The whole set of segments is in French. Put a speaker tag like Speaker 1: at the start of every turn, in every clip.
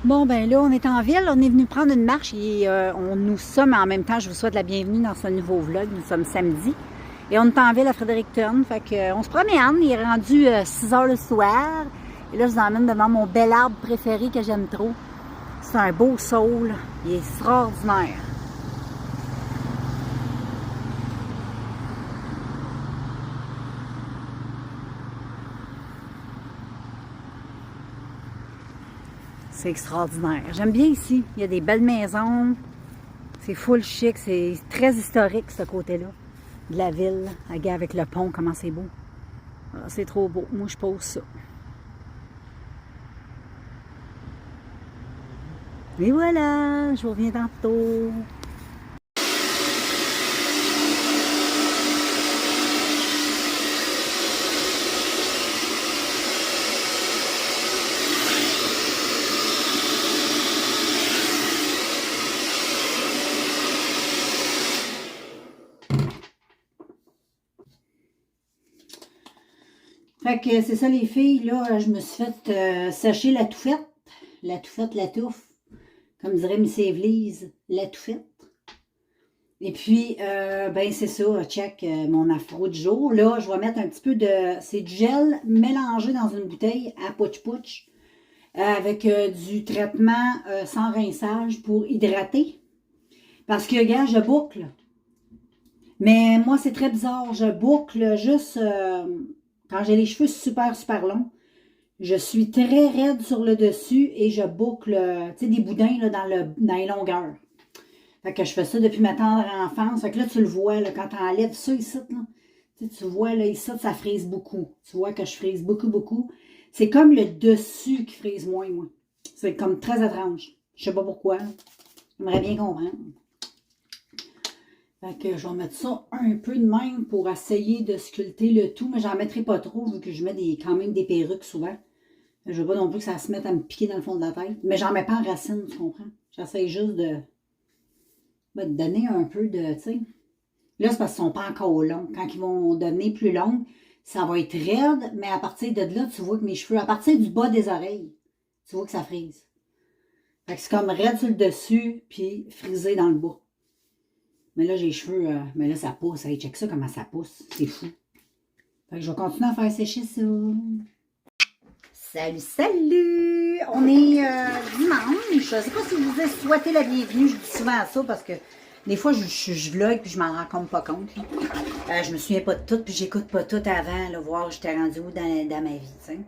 Speaker 1: Bon, ben là, on est en ville, on est venu prendre une marche et nous sommes en même temps, je vous souhaite la bienvenue dans ce nouveau vlog. Nous sommes samedi et on est en ville à Fredericton. Fait que, on se promène, il est rendu 6 heures le soir. Et là, je vous emmène devant mon bel arbre préféré que j'aime trop. C'est un beau saule, il est extraordinaire. C'est extraordinaire. J'aime bien ici. Il y a des belles maisons. C'est full chic. C'est très historique, ce côté-là, de la ville. Regarde avec le pont, comment c'est beau. C'est trop beau. Moi, je pose ça. Et voilà, je vous reviens tantôt. Fait que c'est ça les filles, là, je me suis fait sécher la touffette. La touffette, la touffe. Comme dirait Miss Évelise, la touffette. Et puis, ben c'est ça, check mon afro du jour. Là, je vais mettre un petit peu de... C'est du gel mélangé dans une bouteille à pouch-pouch avec du traitement sans rinçage pour hydrater. Parce que, regarde, je boucle. Mais moi, c'est très bizarre. Je boucle juste quand j'ai les cheveux super, super longs. Je suis très raide sur le dessus et je boucle, tu sais, des boudins là, dans les longueurs. Fait que je fais ça depuis ma tendre enfance. Fait que là, tu le vois, là, quand tu enlèves ça ici, là, tu vois, là, ici, ça frise beaucoup. Tu vois que je frise beaucoup, beaucoup. C'est comme le dessus qui frise moins, moi. C'est comme très étrange. Je sais pas pourquoi. J'aimerais bien comprendre. Fait que je vais mettre ça un peu de même pour essayer de sculpter le tout, mais j'en mettrai pas trop vu que je mets quand même des perruques souvent. Je veux pas non plus que ça se mette à me piquer dans le fond de la tête. Mais j'en mets pas en racine, tu comprends? J'essaie juste de donner un peu de, tu sais. Là, c'est parce qu'ils sont pas encore longs. Quand ils vont devenir plus longs, ça va être raide, mais à partir de là, tu vois que mes cheveux, à partir du bas des oreilles, tu vois que ça frise. Fait que c'est comme raide sur le dessus, puis frisé dans le bas. Mais là, j'ai les cheveux, mais là, ça pousse. Hey, check ça, comment ça pousse. C'est fou. Fait que je vais continuer à faire sécher ça. Salut, salut! On est dimanche. Je sais pas si je vous ai souhaité la bienvenue. Je dis souvent ça parce que des fois, je vlog puis je m'en rends pas compte. Je me souviens pas de tout puis j'écoute pas tout avant, là, voir où j'étais rendue où dans ma vie. T'sais.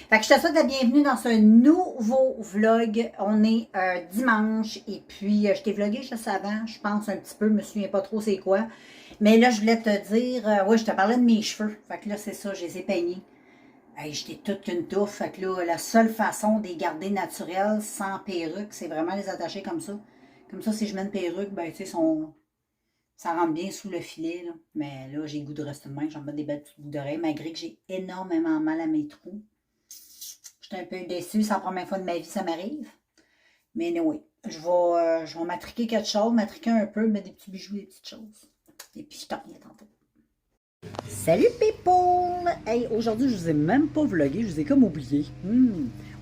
Speaker 1: Fait que je te souhaite la bienvenue dans ce nouveau vlog. On est dimanche et puis je t'ai vlogué juste avant, je pense un petit peu, je me souviens pas trop c'est quoi. Mais là, je voulais te dire, ouais, je te parlais de mes cheveux. Fait que là, c'est ça, je les ai peignés. Hey, j'étais toute qu'une touffe. Fait que là, la seule façon de les garder naturels, sans perruque, c'est vraiment les attacher comme ça. Comme ça, si je mets une perruque, ben, tu sais, ça rentre bien sous le filet, là. Mais là, j'ai le goût de rester de même. J'en mets des belles petites boucles d'oreilles, malgré que j'ai énormément mal à mes trous. J'étais un peu déçue. C'est la première fois de ma vie ça m'arrive. Mais oui, je vais m'attriquer quelque chose, m'attriquer un peu, mettre des petits bijoux, des petites choses. Et puis, je t'en reviens tantôt. Salut people! Hey, aujourd'hui, je vous ai même pas vlogué, je vous ai comme oublié.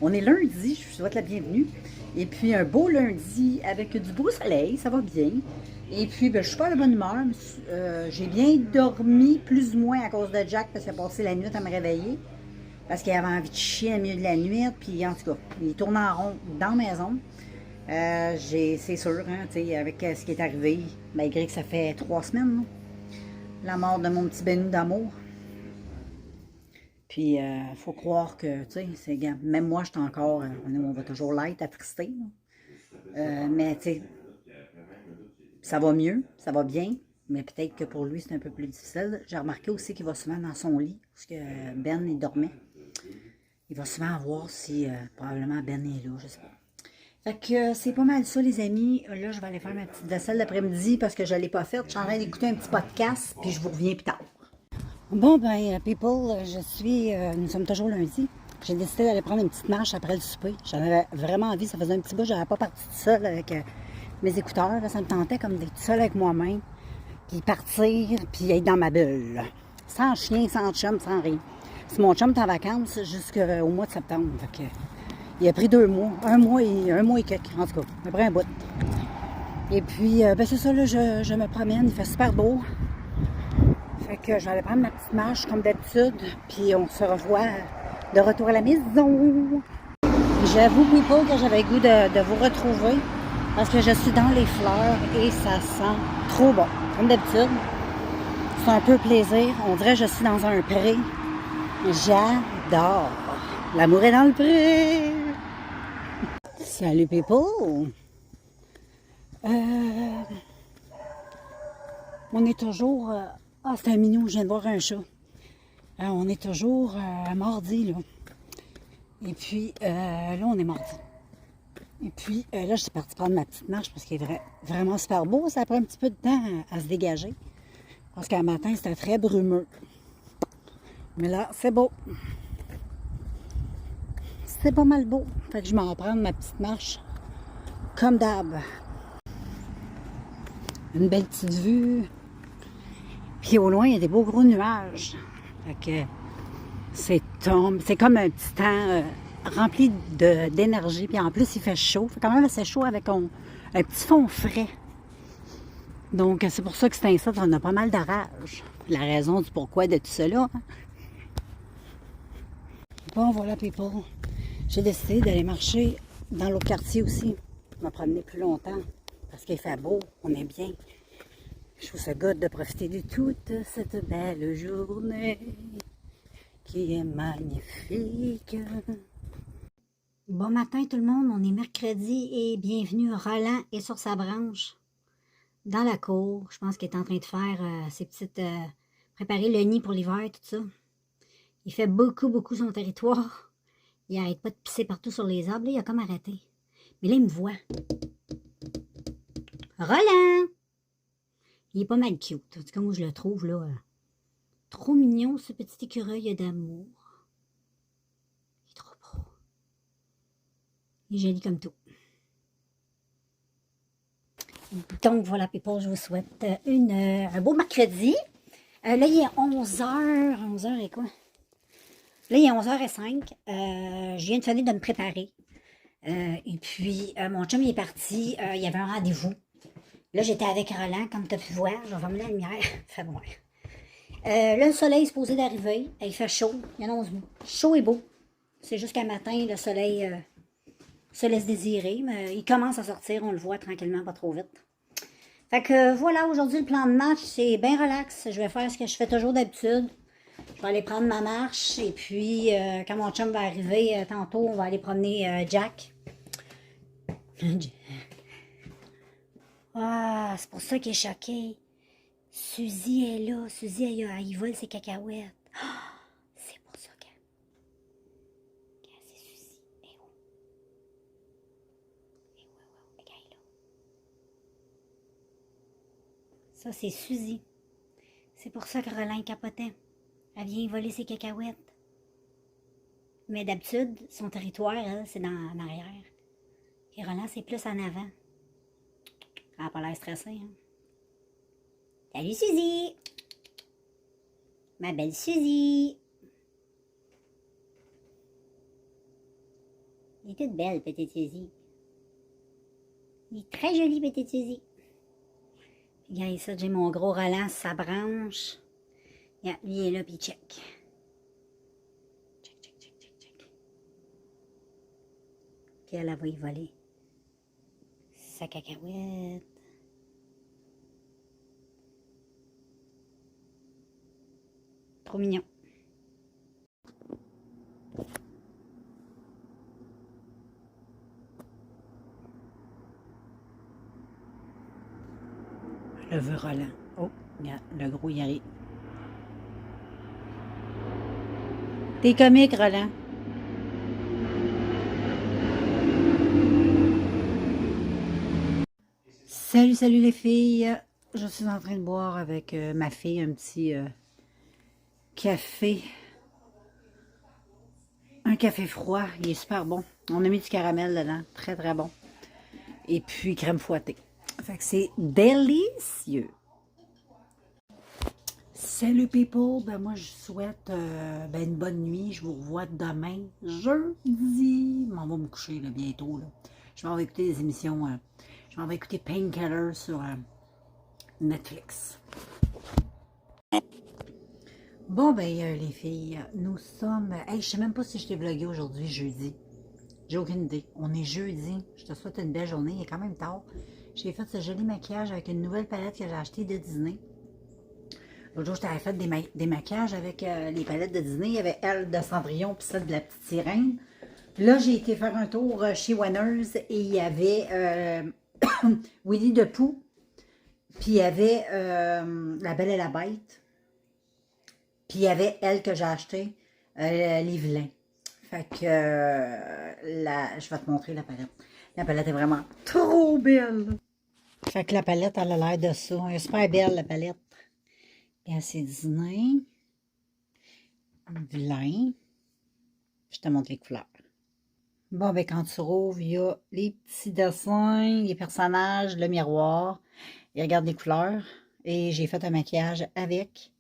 Speaker 1: On est lundi, je vous souhaite la bienvenue. Et puis, un beau lundi avec du beau soleil, ça va bien. Et puis, ben, je suis pas de bonne humeur. J'ai bien dormi, plus ou moins à cause de Jack, parce qu'il a passé la nuit à me réveiller. Parce qu'il avait envie de chier au milieu de la nuit. Puis, en tout cas, il tourne en rond dans la maison. C'est sûr, hein, avec ce qui est arrivé, malgré que ça fait 3 semaines, là. La mort de mon petit Benou d'amour. Puis, il faut croire que, tu sais, même moi, je suis encore, on va toujours l'être, attristé. Mais, tu sais, ça va mieux, ça va bien. Mais peut-être que pour lui, c'est un peu plus difficile. J'ai remarqué aussi qu'il va souvent dans son lit, parce que Ben, il dormait. Il va souvent voir si, probablement, Ben est là, je sais pas. Fait que c'est pas mal ça, les amis. Là, je vais aller faire ma petite vaisselle l'après-midi parce que je ne l'ai pas faite. Je suis en train d'écouter un petit podcast, puis je vous reviens plus tard. Bon, ben, people, nous sommes toujours lundi. J'ai décidé d'aller prendre une petite marche après le souper. J'avais vraiment envie, ça faisait un petit bout, je n'avais pas parti toute seule avec mes écouteurs. Là, ça me tentait comme d'être seule avec moi-même, puis partir, puis être dans ma bulle. Sans chien, sans chum, sans rien. Si mon chum est en vacances jusqu'au mois de septembre. Fait que, Il a pris 2 mois, un mois et quelques, en tout cas, après un bout. Et puis, ben c'est ça, là, je me promène, il fait super beau. Fait que je vais aller prendre ma petite marche comme d'habitude, puis on se revoit de retour à la maison. J'avoue, people, que j'avais le goût de vous retrouver, parce que je suis dans les fleurs et ça sent trop bon. Comme d'habitude, c'est un peu plaisir. On dirait que je suis dans un pré. J'adore. L'amour est dans le pré. Salut, people. On est toujours... ah, c'est un mignon, je viens de voir un chat. On est toujours mardi, là. Et puis, là, on est mardi. Et puis, là, je suis partie prendre ma petite marche parce qu'il est vraiment super beau. Ça prend un petit peu de temps à se dégager. Parce qu'un matin, c'était très brumeux. Mais là, c'est beau. C'est pas mal beau. Fait que je m'en prends ma petite marche comme d'hab. Une belle petite vue. Puis au loin, il y a des beaux gros nuages. Fait que c'est comme un petit temps rempli d'énergie. Puis en plus, il fait chaud. Il fait quand même assez chaud avec un petit fond frais. Donc, c'est pour ça que c'est ça, on a pas mal d'orage. La raison du pourquoi de tout cela. Bon, voilà, people. J'ai décidé d'aller marcher dans l'autre quartier aussi. Je vais me promener plus longtemps parce qu'il fait beau, on est bien. Je trouve ça good de profiter de toute cette belle journée qui est magnifique. Bon matin tout le monde, on est mercredi et bienvenue Roland est sur sa branche dans la cour. Je pense qu'il est en train de faire ses petites... préparer le nid pour l'hiver, tout ça. Il fait beaucoup son territoire. Il arrête pas de pisser partout sur les arbres. Là, il a comme arrêté. Mais là, il me voit. Roland! Il est pas mal cute. En tout cas, moi, je le trouve, là, trop mignon, ce petit écureuil d'amour. Il est trop beau. Il est joli comme tout. Donc, voilà, people, je vous souhaite un beau mercredi. Là, il est 11h. 11h et quoi? Là, il est 11h05. Je viens de finir de me préparer. Et puis, mon chum, il est parti. Il y avait un rendez-vous. Là, j'étais avec Roland, comme tu as pu voir. Je vais fermer la lumière. Fait noir. Là, le soleil est supposé d'arriver. Il fait chaud. Il annonce chaud et beau. C'est jusqu'à matin, le soleil se laisse désirer. Mais il commence à sortir. On le voit tranquillement, pas trop vite. Fait que voilà, aujourd'hui, le plan de marche, c'est bien relax. Je vais faire ce que je fais toujours d'habitude. Je vais aller prendre ma marche. Et puis, quand mon chum va arriver, tantôt, on va aller promener Jack. Ah, c'est pour ça qu'il est choqué. Suzy est là. Suzy, elle vole ses cacahuètes. Ah, c'est pour ça qu'elle... C'est Suzy. Et où? Et où? Elle est là. Ça, c'est Suzy. C'est pour ça que Roland capotait. Elle vient voler ses cacahuètes. Mais d'habitude, son territoire, elle, c'est en arrière. Et Roland, c'est plus en avant. Elle n'a pas l'air stressée, hein? Salut Suzy! Ma belle Suzy! Elle est toute belle, petite Suzy. Elle est très jolie, petite Suzy. Regarde ça, j'ai mon gros Roland sur sa branche. Regarde, lui il est là, puis check. Check. Puis elle va y voler sa cacahuète. Trop mignon. Le veut Roland. Oh, regarde, le gros y arrive. T'es comique, Roland. Salut les filles. Je suis en train de boire avec ma fille un petit café. Un café froid. Il est super bon. On a mis du caramel dedans. Très bon. Et puis crème fouettée. Fait que c'est délicieux. Salut people, ben moi je souhaite une bonne nuit, je vous revois demain, jeudi, je m'en vais me coucher là, bientôt, là. Je m'en vais écouter des émissions, je m'en vais écouter Painkiller sur Netflix. Bon les filles, nous sommes, hey, je sais même pas si je t'ai vlogué aujourd'hui, jeudi, j'ai aucune idée, on est jeudi, je te souhaite une belle journée, il est quand même tard, j'ai fait ce joli maquillage avec une nouvelle palette que j'ai achetée de Disney. L'autre jour, je t'avais fait des maquillages avec les palettes de Disney. Il y avait elle de Cendrillon puis celle de la petite sirène. Là, j'ai été faire un tour chez Winners et il y avait Winnie the Pooh. Puis il y avait La Belle et la Bête. Puis il y avait elle que j'ai acheté, les vilains. Fait que je vais te montrer la palette. La palette est vraiment trop belle. Fait que la palette, elle a l'air de ça. Elle est super belle, la palette. Bien, c'est Disney. Vilain. Je te montre les couleurs. Bon, ben quand tu rouvres, il y a les petits dessins, les personnages, le miroir. Et regarde les couleurs. Et j'ai fait un maquillage avec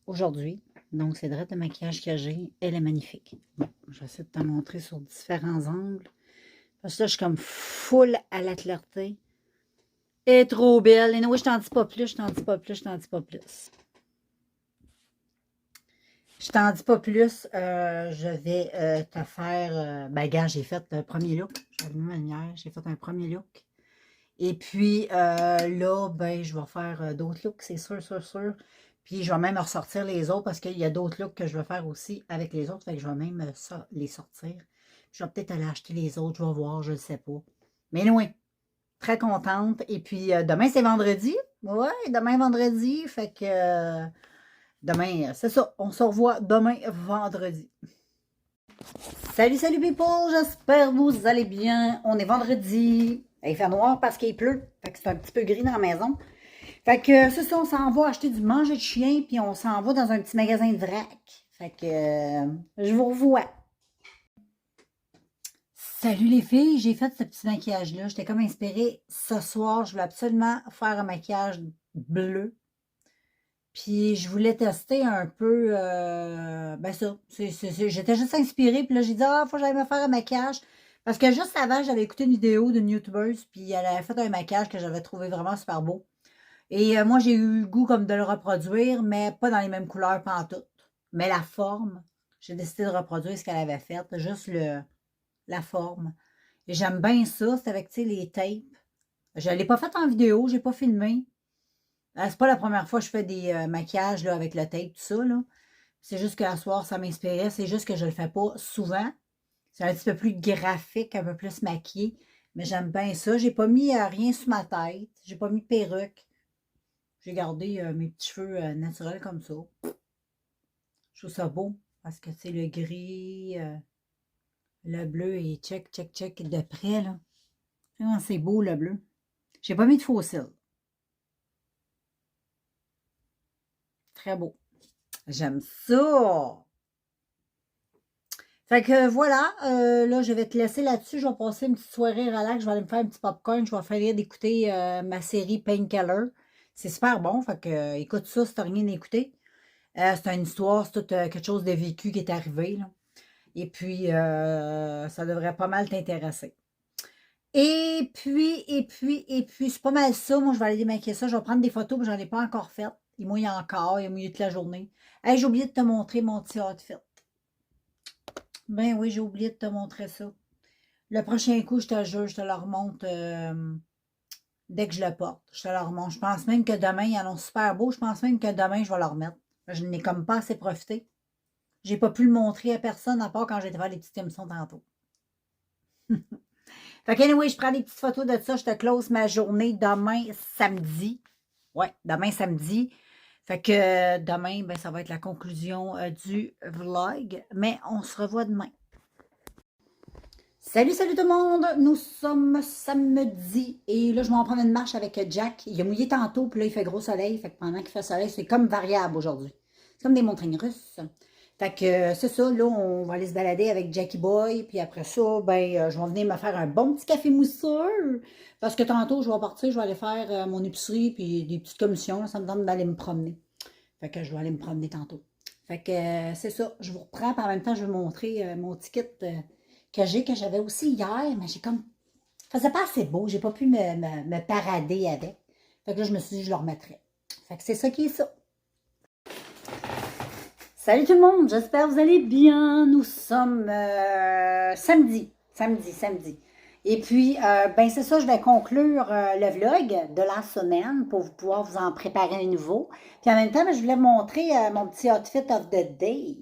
Speaker 1: aujourd'hui. Donc, c'est le maquillage que j'ai. Elle est magnifique. Bon, je vais essayer de te montrer sur différents angles. Parce que là, je suis comme full à la clarté. Elle est trop belle. Et non, je t'en dis pas plus, je t'en dis pas plus, je t'en dis pas plus. Je t'en dis pas plus. Je vais te faire... gars, j'ai fait le premier look. J'ai allumé ma lumière. J'ai fait un premier look. Et puis là, ben, je vais faire d'autres looks, c'est sûr, sûr, sûr. Puis je vais même ressortir les autres parce qu'il y a d'autres looks que je vais faire aussi avec les autres. Fait que je vais même les sortir. Puis je vais peut-être aller acheter les autres. Je vais voir, je ne sais pas. Mais oui, très contente. Et puis demain, c'est vendredi. Ouais, demain, vendredi. Fait que demain, c'est ça. On se revoit demain, vendredi. Salut, salut people! J'espère que vous allez bien. On est vendredi. Il fait noir parce qu'il pleut. Fait que c'est un petit peu gris dans la maison. Fait que c'est ça, on s'en va acheter du manger de chien, puis on s'en va dans un petit magasin de vrac. Fait que je vous revois. Salut les filles, j'ai fait ce petit maquillage-là. J'étais comme inspirée. Ce soir, je voulais absolument faire un maquillage bleu. Puis je voulais tester un peu, ben ça, j'étais juste inspirée, puis là j'ai dit, ah, faut que j'aille me faire un maquillage. Parce que juste avant, j'avais écouté une vidéo d'une youtubeuse, puis elle avait fait un maquillage que j'avais trouvé vraiment super beau. Et moi, j'ai eu le goût comme de le reproduire, mais pas dans les mêmes couleurs pantoute. Mais la forme, j'ai décidé de reproduire ce qu'elle avait fait, juste la forme. Et j'aime bien ça, c'est avec, tu sais, les tapes. Je ne l'ai pas fait en vidéo, j'ai pas filmé. C'est pas la première fois que je fais des maquillages là, avec le tape, tout ça. C'est juste qu'à soir, ça m'inspirait. C'est juste que je le fais pas souvent. C'est un petit peu plus graphique, un peu plus maquillé. Mais j'aime bien ça. J'ai pas mis rien sous ma tête. J'ai pas mis de perruque. J'ai gardé mes petits cheveux naturels comme ça. Je trouve ça beau. Parce que c'est le gris, le bleu et check, check, check de près. Là. C'est beau le bleu. J'ai pas mis de faux cils. Très beau. J'aime ça. Fait que voilà, là, je vais te laisser là-dessus. Je vais passer une petite soirée relax. Je vais aller me faire un petit popcorn. Je vais faire d'écouter ma série Painkiller. C'est super bon. Fait que écoute ça si t'as rien écouté. C'est une histoire, c'est tout quelque chose de vécu qui est arrivé. Là. Et puis, ça devrait pas mal t'intéresser. Et puis, c'est pas mal ça. Moi, je vais aller démaquiller ça. Je vais prendre des photos, mais j'en ai pas encore faites. Il mouille encore, il mouille toute la journée. Hey, j'ai oublié de te montrer mon petit outfit. Ben oui, j'ai oublié de te montrer ça. Le prochain coup, je te jure, je te le remonte dès que je le porte. Je te le remonte. Je pense même que demain, ils en ont super beau. Je pense même que demain, je vais le remettre. Je n'ai comme pas assez profité. J'ai pas pu le montrer à personne, à part quand j'étais faire les petites émissions tantôt. Fait que anyway, je prends des petites photos de ça. Je te close ma journée demain, samedi. Ouais, demain, samedi. Fait que demain, ben, ça va être la conclusion du vlog. Mais on se revoit demain. Salut, salut tout le monde! Nous sommes samedi. Et là, je vais en prendre une marche avec Jack. Il a mouillé tantôt, puis là, il fait gros soleil. Fait que pendant qu'il fait soleil, c'est comme variable aujourd'hui. C'est comme des montagnes russes. Fait que c'est ça, là, on va aller se balader avec Jackie Boy. Puis après ça, ben, je vais venir me faire un bon petit café mousseur. Parce que tantôt, je vais partir, je vais aller faire mon épicerie, puis des petites commissions. Là, ça me donne d'aller me promener. Fait que je dois aller me promener tantôt. Fait que c'est ça. Je vous reprends, puis en même temps, je vais vous montrer mon ticket que j'avais aussi hier, mais j'ai comme... Ça faisait pas assez beau, j'ai pas pu me parader avec. Fait que là, je me suis dit, je le remettrai. Fait que c'est ça qui est ça. Salut tout le monde, j'espère que vous allez bien. Nous sommes samedi. Et puis, ben c'est ça, je vais conclure le vlog de la semaine pour pouvoir vous en préparer un nouveau. Puis en même temps, ben, je voulais vous montrer mon petit outfit of the day.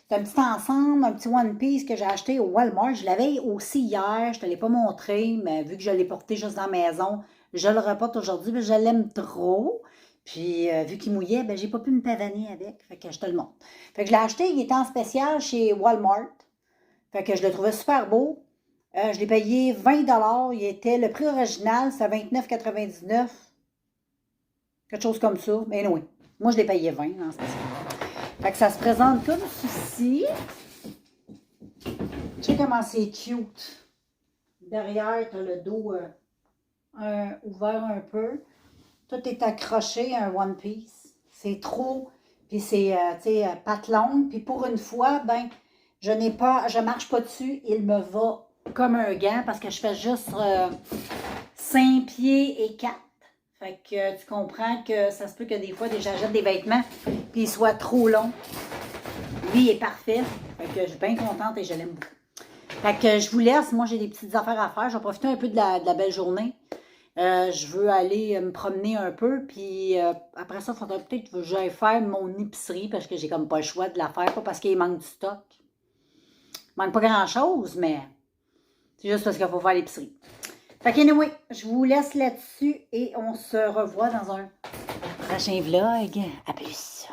Speaker 1: C'est un petit ensemble, un petit one piece que j'ai acheté au Walmart. Je l'avais aussi hier, je ne te l'ai pas montré, mais vu que je l'ai porté juste dans la maison, je le reporte aujourd'hui, mais je l'aime trop. Puis, vu qu'il mouillait, ben, j'ai pas pu me pavaner avec. Fait que je te le montre. Fait que je l'ai acheté, il était en spécial chez Walmart. Fait que je le trouvais super beau. Je l'ai payé 20 $. Le prix original, c'est 29,99 $. Quelque chose comme ça. Mais oui, moi, je l'ai payé 20 en spécial. Fait que ça se présente comme ceci. Tu sais comment c'est cute. Derrière, tu as le dos ouvert un peu. Tout est accroché, un one piece. C'est trop. Puis c'est, tu sais, patte longue. Puis pour une fois, ben, je marche pas dessus. Il me va comme un gant parce que je fais juste 5 pieds et 4. Fait que tu comprends que ça se peut que des fois, j'achète des vêtements puis ils soient trop longs. Lui, il est parfait. Fait que je suis bien contente et je l'aime beaucoup. Fait que je vous laisse. Moi, j'ai des petites affaires à faire. Je vais profiter un peu de la belle journée. Je veux aller me promener un peu, puis après ça, il faudrait peut-être que j'aille faire mon épicerie, parce que j'ai comme pas le choix de la faire, pas parce qu'il manque du stock. Il manque pas grand-chose, mais c'est juste parce qu'il faut faire l'épicerie. Fait que anyway, je vous laisse là-dessus, et on se revoit dans un prochain vlog. À plus!